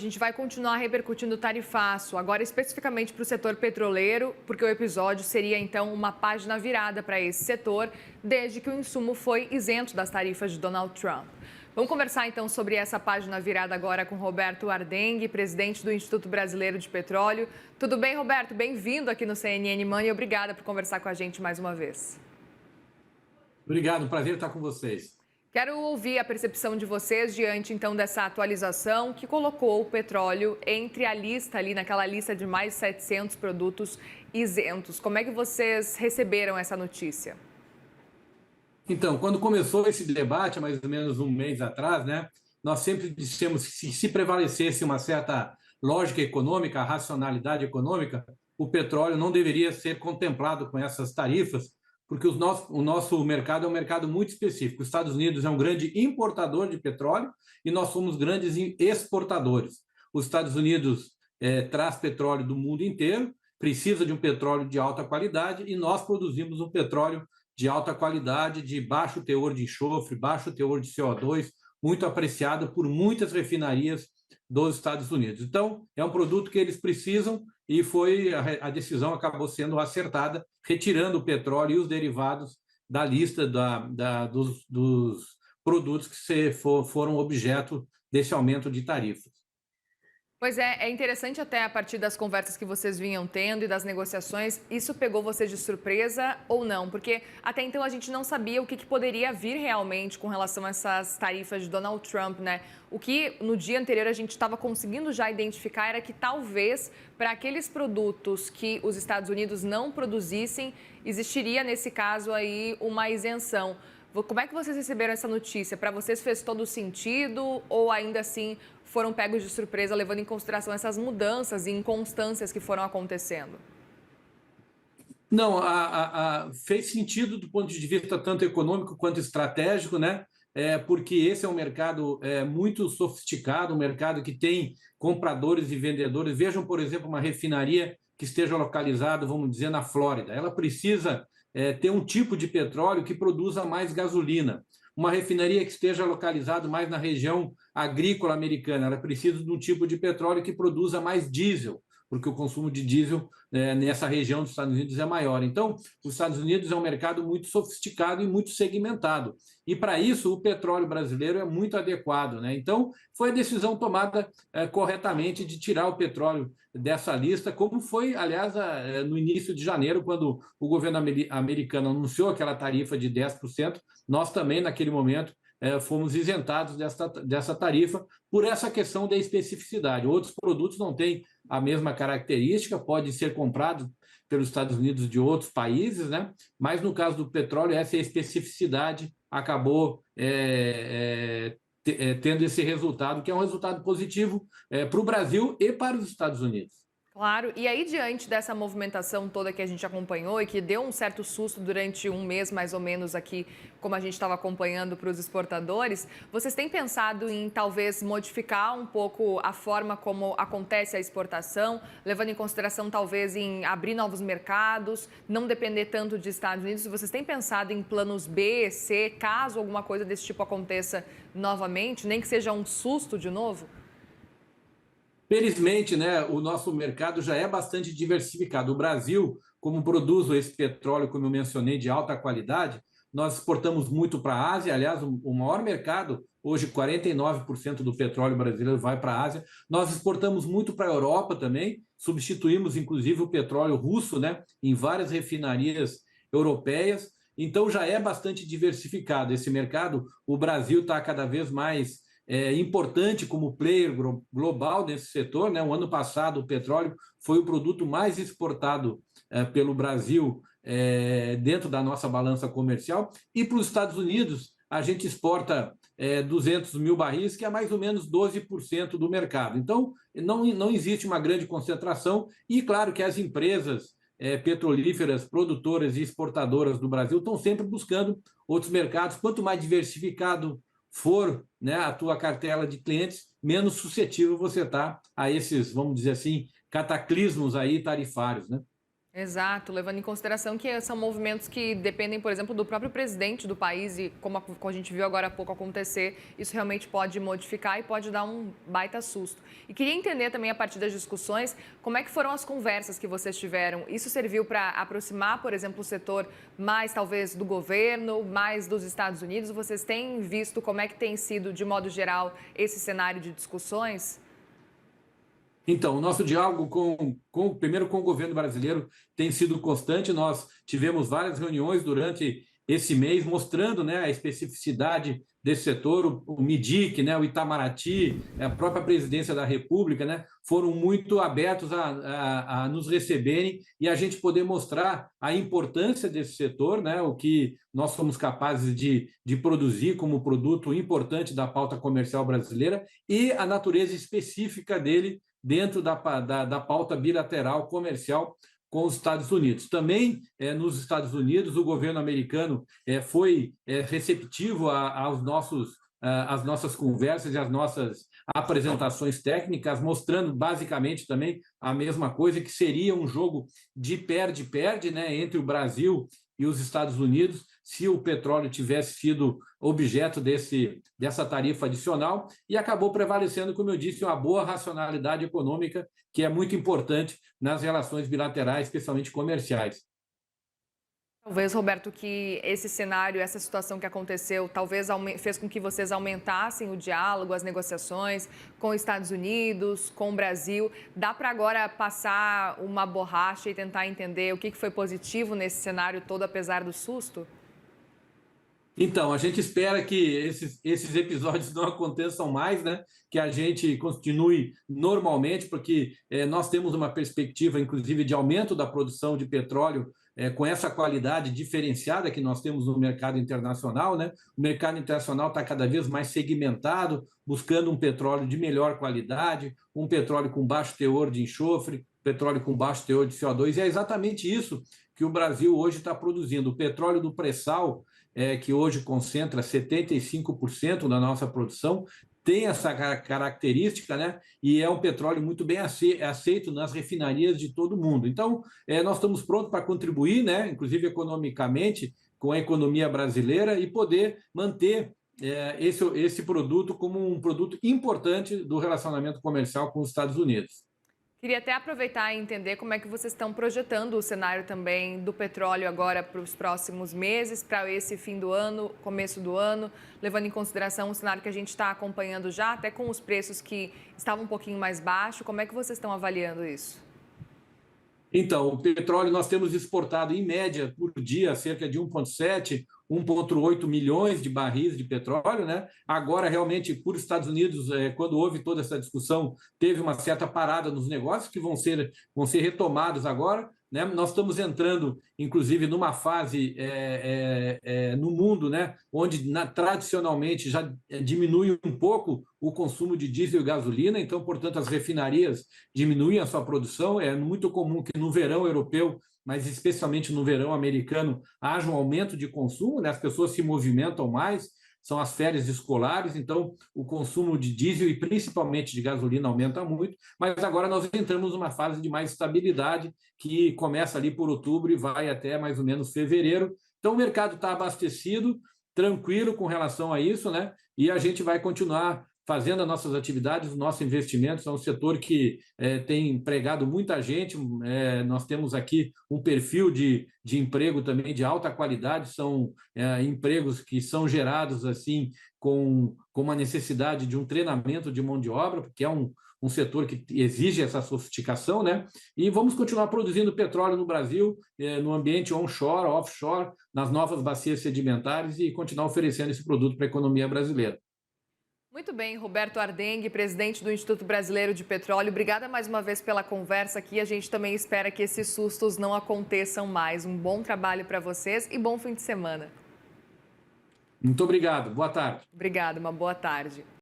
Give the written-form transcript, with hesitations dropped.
A gente vai continuar repercutindo o tarifaço, agora especificamente para o setor petroleiro, porque o episódio seria então uma página virada para esse setor, desde que o insumo foi isento das tarifas de Donald Trump. Vamos conversar então sobre essa página virada agora com Roberto Ardenghy, presidente do Instituto Brasileiro de Petróleo. Tudo bem, Roberto? Bem-vindo aqui no CNN Money e obrigada por conversar com a gente mais uma vez. Obrigado, prazer estar com vocês. Quero ouvir a percepção de vocês diante, então, dessa atualização que colocou o petróleo entre a lista ali, naquela lista de mais de 700 produtos isentos. Como é que vocês receberam essa notícia? Então, quando começou esse debate, há mais ou menos um mês atrás, né, nós sempre dissemos que se prevalecesse uma certa lógica econômica, racionalidade econômica, o petróleo não deveria ser contemplado com essas tarifas, porque o nosso mercado é um mercado muito específico. Os Estados Unidos é um grande importador de petróleo e nós somos grandes exportadores. Os Estados Unidos traz petróleo do mundo inteiro, precisa de um petróleo de alta qualidade e nós produzimos um petróleo de alta qualidade, de baixo teor de enxofre, baixo teor de CO2, muito apreciado por muitas refinarias dos Estados Unidos. Então, é um produto que eles precisam e a decisão acabou sendo acertada, retirando o petróleo e os derivados da lista dos produtos que foram objeto desse aumento de tarifas. Pois é, é interessante até a partir das conversas que vocês vinham tendo e das negociações, isso pegou vocês de surpresa ou não? Porque até então a gente não sabia o que poderia vir realmente com relação a essas tarifas de Donald Trump, né? O que no dia anterior a gente estava conseguindo já identificar era que talvez para aqueles produtos que os Estados Unidos não produzissem, existiria nesse caso aí uma isenção. Como é que vocês receberam essa notícia? Para vocês fez todo sentido ou ainda assim foram pegos de surpresa, levando em consideração essas mudanças e inconstâncias que foram acontecendo? Não, fez sentido do ponto de vista tanto econômico quanto estratégico, né? Porque esse é um mercado muito sofisticado, um mercado que tem compradores e vendedores. Vejam, por exemplo, uma refinaria que esteja localizada, vamos dizer, na Flórida. Ela precisa ter um tipo de petróleo que produza mais gasolina. Uma refinaria que esteja localizada mais na região agrícola americana, ela precisa de um tipo de petróleo que produza mais diesel, porque o consumo de diesel nessa região dos Estados Unidos é maior. Então, os Estados Unidos é um mercado muito sofisticado e muito segmentado. E, para isso, o petróleo brasileiro é muito adequado, né? Então, foi a decisão tomada corretamente de tirar o petróleo dessa lista, como foi, aliás, no início de janeiro, quando o governo americano anunciou aquela tarifa de 10%, nós também, naquele momento, fomos isentados dessa tarifa por essa questão da especificidade. Outros produtos não têm a mesma característica, pode ser comprado pelos Estados Unidos de outros países, né? Mas no caso do petróleo, essa especificidade acabou tendo esse resultado, que é um resultado positivo para o Brasil e para os Estados Unidos. Claro, e aí diante dessa movimentação toda que a gente acompanhou e que deu um certo susto durante um mês mais ou menos aqui, como a gente estava acompanhando para os exportadores, vocês têm pensado em talvez modificar um pouco a forma como acontece a exportação, levando em consideração talvez em abrir novos mercados, não depender tanto de Estados Unidos? Vocês têm pensado em planos B, C, caso alguma coisa desse tipo aconteça novamente, nem que seja um susto de novo? Felizmente, né, o nosso mercado já é bastante diversificado. O Brasil, como produz esse petróleo, como eu mencionei, de alta qualidade, nós exportamos muito para a Ásia. Aliás, o maior mercado, hoje 49% do petróleo brasileiro vai para a Ásia. Nós exportamos muito para a Europa também, substituímos inclusive o petróleo russo, né, em várias refinarias europeias. Então já é bastante diversificado esse mercado. O Brasil está cada vez mais importante como player global nesse setor, né? O ano passado o petróleo foi o produto mais exportado pelo Brasil dentro da nossa balança comercial, e para os Estados Unidos a gente exporta 200 mil barris, que é mais ou menos 12% do mercado. Então não existe uma grande concentração, e claro que as empresas petrolíferas, produtoras e exportadoras do Brasil estão sempre buscando outros mercados. Quanto mais diversificado for, né, a tua cartela de clientes, menos suscetível você está a esses, vamos dizer assim, cataclismos aí tarifários, né? Exato, levando em consideração que são movimentos que dependem, por exemplo, do próprio presidente do país e como a gente viu agora há pouco acontecer, isso realmente pode modificar e pode dar um baita susto. E queria entender também, a partir das discussões, como é que foram as conversas que vocês tiveram. Isso serviu para aproximar, por exemplo, o setor mais, talvez, do governo, mais dos Estados Unidos? Vocês têm visto como é que tem sido, de modo geral, esse cenário de discussões? Então, o nosso diálogo primeiro com o governo brasileiro tem sido constante. Nós tivemos várias reuniões durante esse mês mostrando, né, a especificidade desse setor. O MIDIC, né, o Itamaraty, a própria presidência da República, né, foram muito abertos a nos receberem e a gente poder mostrar a importância desse setor, né, o que nós somos capazes de produzir como produto importante da pauta comercial brasileira e a natureza específica dele dentro da pauta bilateral comercial com os Estados Unidos. Também, nos Estados Unidos, o governo americano foi receptivo às nossas conversas e às nossas apresentações técnicas, mostrando basicamente também a mesma coisa, que seria um jogo de perde-perde, né, entre o Brasil e os Estados Unidos, se o petróleo tivesse sido objeto dessa tarifa adicional, e acabou prevalecendo, como eu disse, uma boa racionalidade econômica, que é muito importante nas relações bilaterais, especialmente comerciais. Talvez, Roberto, que esse cenário, essa situação que aconteceu, talvez fez com que vocês aumentassem o diálogo, as negociações com os Estados Unidos, com o Brasil. Dá para agora passar uma borracha e tentar entender o que foi positivo nesse cenário todo, apesar do susto? Então, a gente espera que esses episódios não aconteçam mais, né? Que a gente continue normalmente, porque nós temos uma perspectiva, inclusive, de aumento da produção de petróleo com essa qualidade diferenciada que nós temos no mercado internacional, né? O mercado internacional está cada vez mais segmentado, buscando um petróleo de melhor qualidade, um petróleo com baixo teor de enxofre, petróleo com baixo teor de CO2, e é exatamente isso que o Brasil hoje está produzindo. O petróleo do pré-sal, que hoje concentra 75% da nossa produção, tem essa característica, né? E é um petróleo muito bem aceito nas refinarias de todo o mundo. Então, nós estamos prontos para contribuir, né? Inclusive economicamente, com a economia brasileira e poder manter esse produto como um produto importante do relacionamento comercial com os Estados Unidos. Queria até aproveitar e entender como é que vocês estão projetando o cenário também do petróleo agora para os próximos meses, para esse fim do ano, começo do ano, levando em consideração o cenário que a gente está acompanhando já, até com os preços que estavam um pouquinho mais baixos. Como é que vocês estão avaliando isso? Então, o petróleo nós temos exportado, em média, por dia, cerca de 1,7, 1,8 milhões de barris de petróleo, né? Agora, realmente, por Estados Unidos, quando houve toda essa discussão, teve uma certa parada nos negócios que vão ser retomados agora, né? Nós estamos entrando, inclusive, numa fase no mundo, né? Onde tradicionalmente já diminui um pouco o consumo de diesel e gasolina, então, portanto, as refinarias diminuem a sua produção. É muito comum que no verão europeu, mas especialmente no verão americano, haja um aumento de consumo, né? As pessoas se movimentam mais, são as férias escolares, então o consumo de diesel e principalmente de gasolina aumenta muito, mas agora nós entramos numa fase de mais estabilidade, que começa ali por outubro e vai até mais ou menos fevereiro. Então o mercado está abastecido, tranquilo com relação a isso, né? E a gente vai continuar fazendo as nossas atividades, os nossos investimentos. É um setor que tem empregado muita gente. Nós temos aqui um perfil de emprego também de alta qualidade, são empregos que são gerados assim com uma necessidade de um treinamento de mão de obra, porque é um setor que exige essa sofisticação, né? E vamos continuar produzindo petróleo no Brasil, no ambiente onshore, offshore, nas novas bacias sedimentares e continuar oferecendo esse produto para a economia brasileira. Muito bem, Roberto Ardengue, presidente do Instituto Brasileiro de Petróleo. Obrigada mais uma vez pela conversa aqui. A gente também espera que esses sustos não aconteçam mais. Um bom trabalho para vocês e bom fim de semana. Muito obrigado. Boa tarde. Obrigada, uma boa tarde.